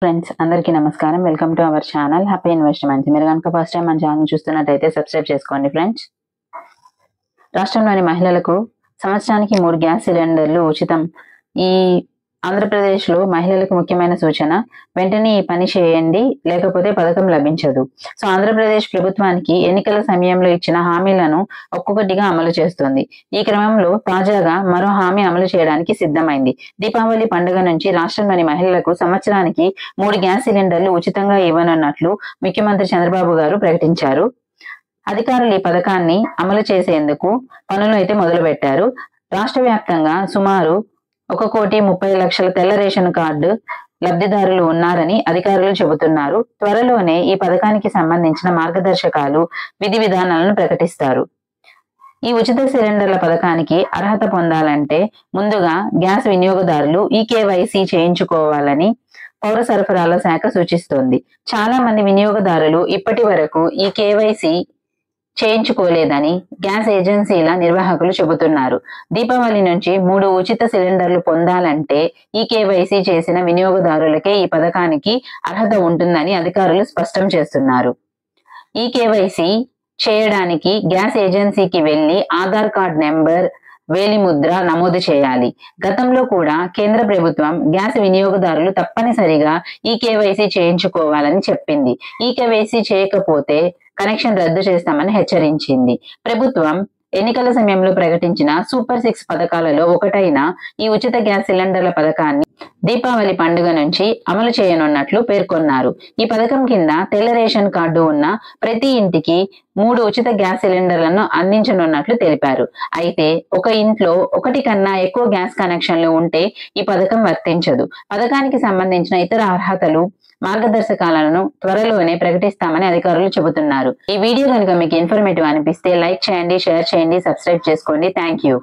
Friends అందరికీ నమస్కారం. Welcome to our channel happy investments. మీరు కనుక ఫస్ట్ టైం మన ఛానల్ చూస్తున్నట్టయితే సబ్స్క్రైబ్ చేసుకోండి ఫ్రెండ్స్. రాష్ట్రంలోని మహిళలకు సంవత్సరానికి 3 గ్యాస్ సిలిండర్లు ఉచితం. ఈ ఆంధ్రప్రదేశ్లో మహిళలకు ముఖ్యమైన సూచన, వెంటనే ఈ పని చేయండి, లేకపోతే పథకం లభించదు. సో ఆంధ్రప్రదేశ్ ప్రభుత్వానికి ఎన్నికల సమయంలో ఇచ్చిన హామీలను ఒక్కొక్కటిగా అమలు చేస్తుంది. ఈ క్రమంలో తాజాగా మరో హామీ అమలు చేయడానికి సిద్ధమైంది. దీపావళి పండుగ నుంచి రాష్ట్రంలోని మహిళలకు సంవత్సరానికి 3 గ్యాస్ సిలిండర్లు ఉచితంగా ఇవ్వనున్నట్లు ముఖ్యమంత్రి చంద్రబాబు గారు ప్రకటించారు. అధికారులు ఈ పథకాన్ని అమలు చేసేందుకు పనులు అయితే మొదలు పెట్టారు. రాష్ట్ర వ్యాప్తంగా సుమారు 1,30,00,000 తెల్ల రేషన్ కార్డు లబ్ధిదారులు ఉన్నారని అధికారులు చెబుతున్నారు. త్వరలోనే ఈ పథకానికి సంబంధించిన మార్గదర్శకాలు, విధి విధానాలను ప్రకటిస్తారు. ఈ ఉచిత సిలిండర్ల పథకానికి అర్హత పొందాలంటే ముందుగా గ్యాస్ వినియోగదారులు ఈకేవైసీ చేయించుకోవాలని పౌర సరఫరాల శాఖ సూచిస్తోంది. చాలా మంది వినియోగదారులు ఇప్పటి వరకు ఈ కేవైసీ చేయించుకోలేదని గ్యాస్ ఏజెన్సీల నిర్వాహకులు చెబుతున్నారు. దీపావళి నుంచి 3 ఉచిత సిలిండర్లు పొందాలంటే ఈ కేవైసీ చేసిన వినియోగదారులకే ఈ పథకానికి అర్హత ఉంటుందని అధికారులు స్పష్టం చేస్తున్నారు. ఈ కేవైసీ చేయడానికి గ్యాస్ ఏజెన్సీకి వెళ్లి ఆధార్ కార్డ్ నెంబర్, వేలిముద్ర నమోదు చేయాలి. గతంలో కూడా కేంద్ర ప్రభుత్వం గ్యాస్ వినియోగదారులు తప్పనిసరిగా ఈ కేవైసీ చేయించుకోవాలని చెప్పింది. ఈ కేవైసీ చేయకపోతే కనెక్షన్ రద్దు చేస్తామని హెచ్చరించింది. ప్రభుత్వం ఎన్నికల సమయంలో ప్రకటించిన సూపర్ 6 పథకాలలో ఒకటైన ఈ ఉచిత గ్యాస్ సిలిండర్ల పథకాన్ని దీపావళి పండుగ నుంచి అమలు చేయనున్నట్లు పేర్కొన్నారు. ఈ పథకం కింద తెల్ల రేషన్ కార్డు ఉన్న ప్రతి ఇంటికి 3 ఉచిత గ్యాస్ సిలిండర్లను అందించనున్నట్లు తెలిపారు. అయితే ఒక ఇంట్లో 1 కన్నా ఎక్కువ గ్యాస్ కనెక్షన్లు ఉంటే ఈ పథకం వర్తించదు. పథకానికి సంబంధించిన ఇతర అర్హతలు, మార్గదర్శకాలను త్వరలోనే ప్రకటిస్తామని అధికారులు చెబుతున్నారు. ఈ వీడియో కనుక మీకు ఇన్ఫర్మేటివ్ అనిపిస్తే లైక్ చేయండి, షేర్ చేయండి, సబ్స్క్రైబ్ చేసుకోండి. Thank you.